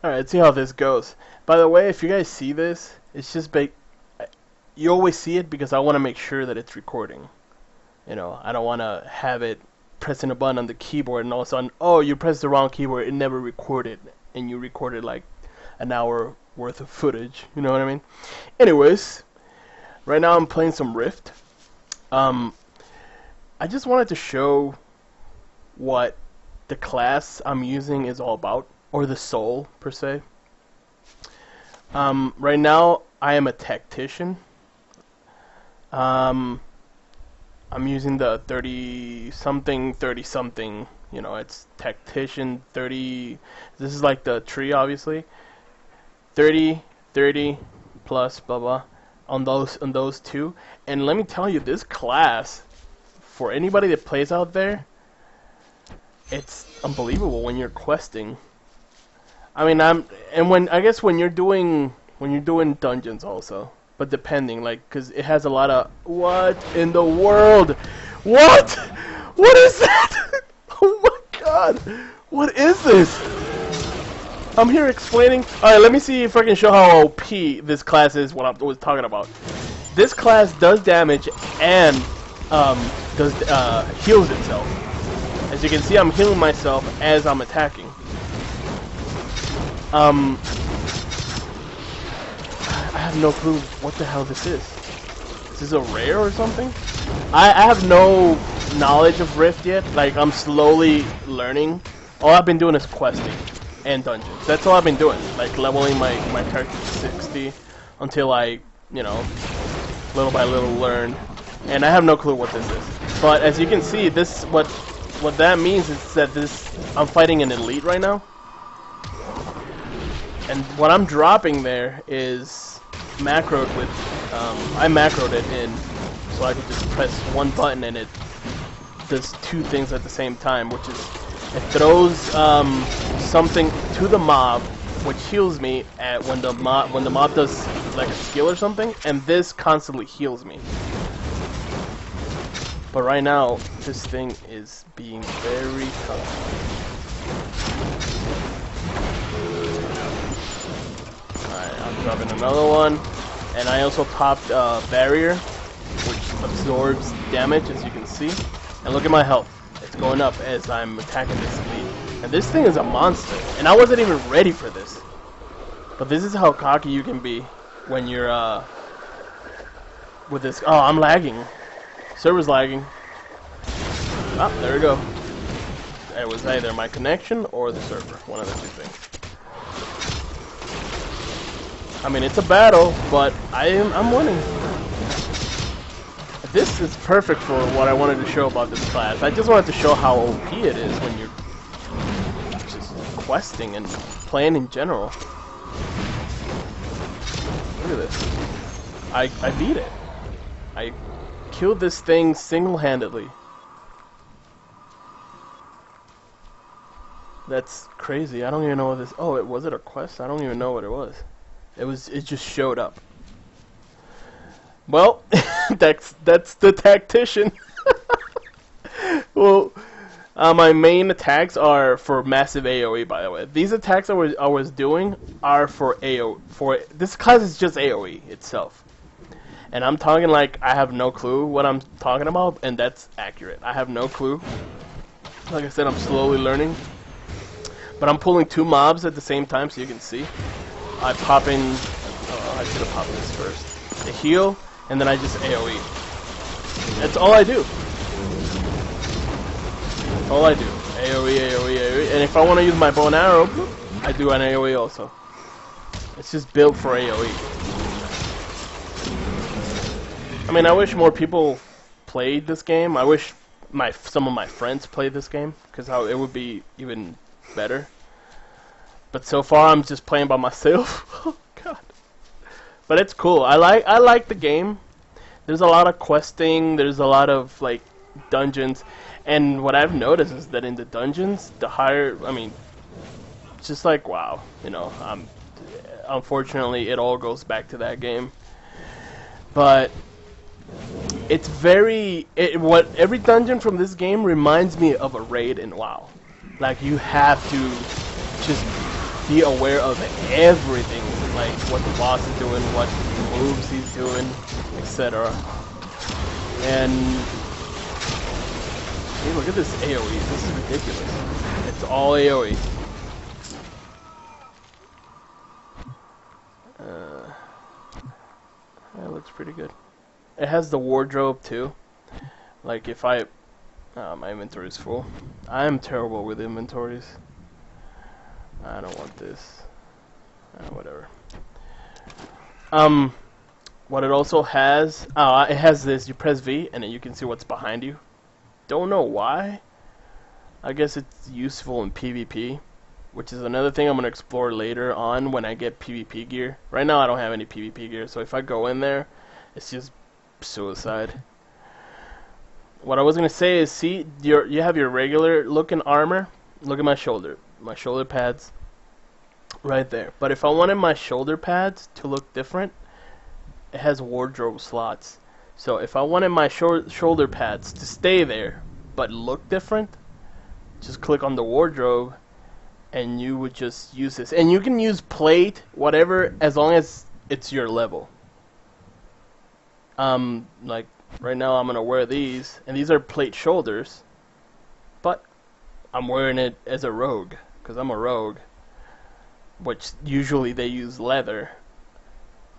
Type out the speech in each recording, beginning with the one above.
Alright, see how this goes. By the way, if you guys see this, it's just you always see it because I want to make sure that it's recording. You know, I don't want to have it pressing a button on the keyboard and all of a sudden, oh, you pressed the wrong keyboard, it never recorded, and you recorded like an hour worth of footage. You know what I mean? Anyways, right now I'm playing some Rift. I just wanted to show what the class I'm using is all about, or the soul per se. Right now I am a Tactician. I'm using the 30-something, you know, it's Tactician 30, this is like the tree obviously, 30, 30 plus blah blah on those two. And let me tell you, this class, for anybody that plays out there, it's unbelievable when you're questing. I mean, I guess when you're doing dungeons also, but depending, like, cause it has a lot of what in the world, what is that? Oh my god, what is this? I'm here explaining. All right, let me see if I can show how OP this class is. What I was talking about. This class does damage and heals itself. As you can see, I'm healing myself as I'm attacking. I have no clue what the hell this is. Is this a rare or something? I have no knowledge of Rift yet. Like, I'm slowly learning. All I've been doing is questing and dungeons. That's all I've been doing. Like, leveling my character to 60 until I, you know, little by little learn. And I have no clue what this is. But as you can see, this what that means is that I'm fighting an elite right now. And what I'm dropping there is macroed with, I macroed it in, so I could just press one button and it does two things at the same time, which is it throws something to the mob, which heals me when the mob does like a skill or something, and this constantly heals me. But right now, this thing is being very tough. Alright, I'm dropping another one. And I also popped barrier, which absorbs damage, as you can see. And look at my health. It's going up as I'm attacking this elite. And this thing is a monster. And I wasn't even ready for this. But this is how cocky you can be when you're with this. Oh, I'm lagging. Server's lagging. Oh, there we go. It was either my connection or the server. One of the two things. I mean, it's a battle, but I'm winning. This is perfect for what I wanted to show about this class. I just wanted to show how OP it is when you're just questing and playing in general. Look at this. I beat it. I killed this thing single-handedly. That's crazy. I don't even know what this... Oh, was it a quest? I don't even know what it was. It just showed up. Well, that's the Tactician. Well, my main attacks are for massive AoE, by the way. These attacks I was doing are for AoE. This class is just AoE itself. And I'm talking like I have no clue what I'm talking about, and that's accurate. I have no clue. Like I said, I'm slowly learning. But I'm pulling two mobs at the same time, so you can see. I pop in... Oh, I should have popped this first. The heal, and then I just AoE. That's all I do. That's all I do. AoE, AoE, AoE. And if I want to use my bow and arrow, I do an AoE also. It's just built for AoE. I mean, I wish more people played this game. I wish some of my friends played this game, because it would be even better. But so far, I'm just playing by myself. Oh god! But it's cool. I like the game. There's a lot of questing. There's a lot of like dungeons, and what I've noticed is that in the dungeons, the higher, I mean, it's just like wow, you know. Unfortunately, it all goes back to that game. But it's very every dungeon from this game reminds me of a raid in WoW. Like you have to just be aware of everything, like what the boss is doing, what moves he's doing, etc. And hey, look at this AoE. This is ridiculous. It's all AoE. That looks pretty good. It has the wardrobe too. Like if I... my inventory is full. I am terrible with inventories. I don't want this. Whatever. What it also has... it has this. You press V and then you can see what's behind you. Don't know why. I guess it's useful in PvP, which is another thing I'm going to explore later on when I get PvP gear. Right now I don't have any PvP gear, so if I go in there, it's just suicide. What I was going to say is, see, you have your regular looking armor. Look at my shoulder pads right there. But if I wanted my shoulder pads to look different, it has wardrobe slots. So if I wanted my shoulder pads to stay there but look different, just click on the wardrobe and you would just use this. And you can use plate, whatever, as long as it's your level. Like right now I'm gonna wear these, and these are plate shoulders, but I'm wearing it as a rogue, because I'm a rogue, which usually they use leather,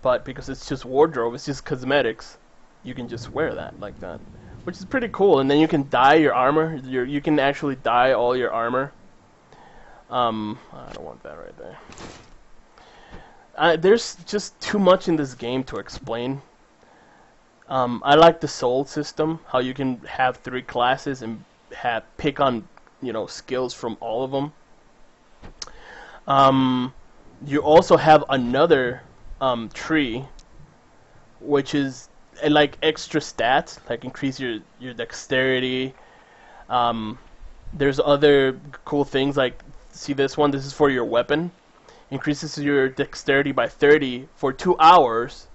but because it's just wardrobe, it's just cosmetics, you can just wear that like that, which is pretty cool. And then you can dye your armor. You can actually dye all your armor. I don't want that right there. There's just too much in this game to explain. I like the soul system, how you can have 3 classes and pick on, skills from all of them. You also have another tree, which is like extra stats, like increase your dexterity. There's other cool things, like see this one. This is for your weapon. Increases your dexterity by 30 for 2 hours,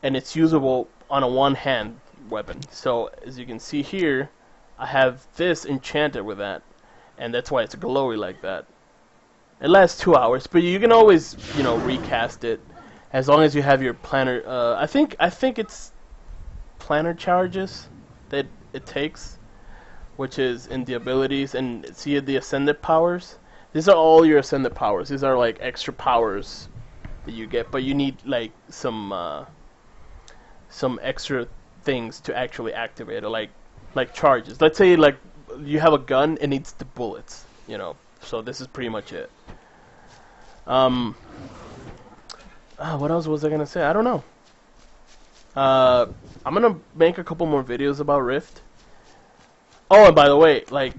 and it's usable on a one-hand weapon. So as you can see here, I have this enchanted with that, and that's why it's glowy like that. It lasts 2 hours, but you can always, recast it as long as you have your planner. I think it's planner charges that it takes, which is in the abilities, and see the ascended powers. These are all your ascended powers. These are like extra powers that you get, but you need like some extra things to actually activate it, like charges. Let's say like you have a gun, it needs the bullets, So this is pretty much it. What else was I gonna say? I don't know. I'm gonna make a couple more videos about Rift. Oh, and by the way, like,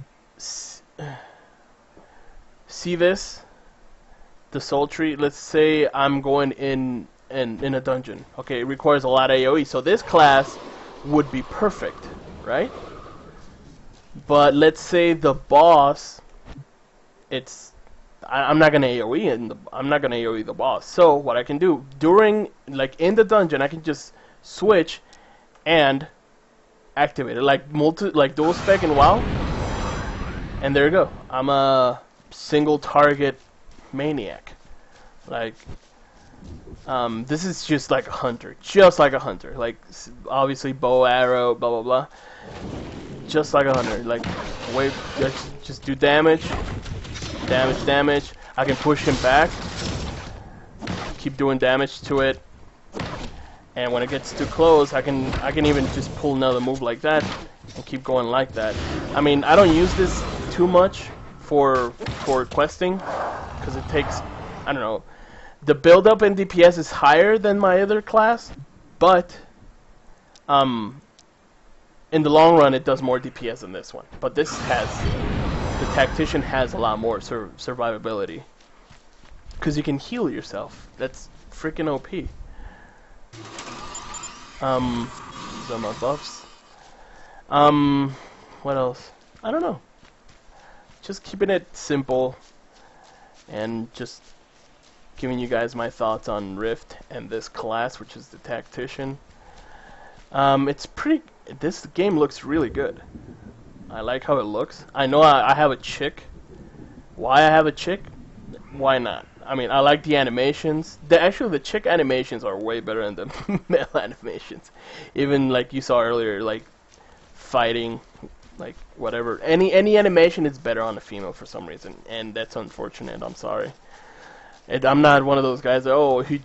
see this? The soul tree. Let's say I'm going in a dungeon. Okay, it requires a lot of AoE, so this class would be perfect, right? But let's say the boss, I'm not gonna AoE the boss. So what I can do in the dungeon, I can just switch and activate it like dual spec and WoW, and there you go. I'm a single target maniac. Like, this is just like a hunter, like obviously bow, arrow, blah blah blah, just like a hunter. Like, wait, just do damage. I can push him back, keep doing damage to it, and when it gets too close, I can even just pull another move like that and keep going like that. I mean, I don't use this too much for questing, because it takes, I don't know, the build up in DPS is higher than my other class, but in the long run it does more DPS than this one. But this has, the Tactician has a lot more survivability, because you can heal yourself. That's freaking OP. These are my buffs. What else? I don't know. Just keeping it simple and just giving you guys my thoughts on Rift and this class, which is the Tactician. This game looks really good. I like how it looks. I know I have a chick. Why I have a chick? why not? I mean, I like the animations. Actually, the chick animations are way better than the male animations. Even like you saw earlier, like fighting, like whatever. Any animation is better on a female for some reason, and that's unfortunate. I'm sorry. I'm not one of those guys that, oh, he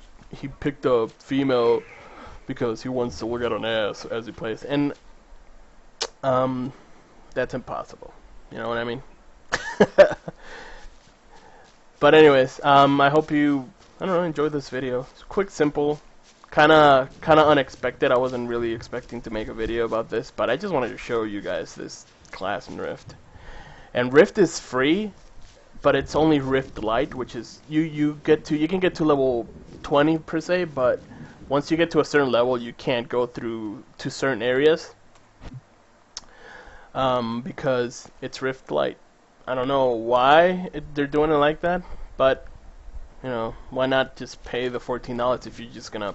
picked a female because he wants to look at an ass as he plays, and that's impossible. You know what I mean? But anyways, I hope you, I don't know, enjoyed this video. It's quick, simple, kinda unexpected. I wasn't really expecting to make a video about this, but I just wanted to show you guys this class in Rift. And Rift is free, but it's only Rift Light, which is you can get to level 20 per se, but once you get to a certain level, you can't go through to certain areas because it's Rift Light. I don't know why they're doing it like that, but you know, why not just pay the $14 if you're just gonna,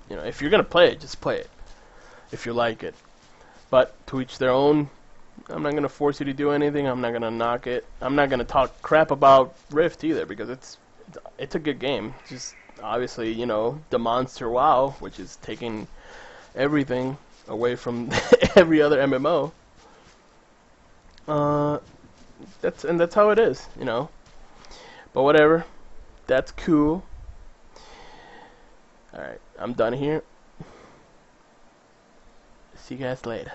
you know, if you're gonna play it, just play it if you like it. But to each their own. I'm not gonna force you to do anything. I'm not gonna knock it. I'm not gonna talk crap about Rift either because it's a good game. Just obviously, you know, the monster WoW, which is taking everything away from every other MMO. That's how it is, you know. But whatever, that's cool. All right, I'm done here. See you guys later.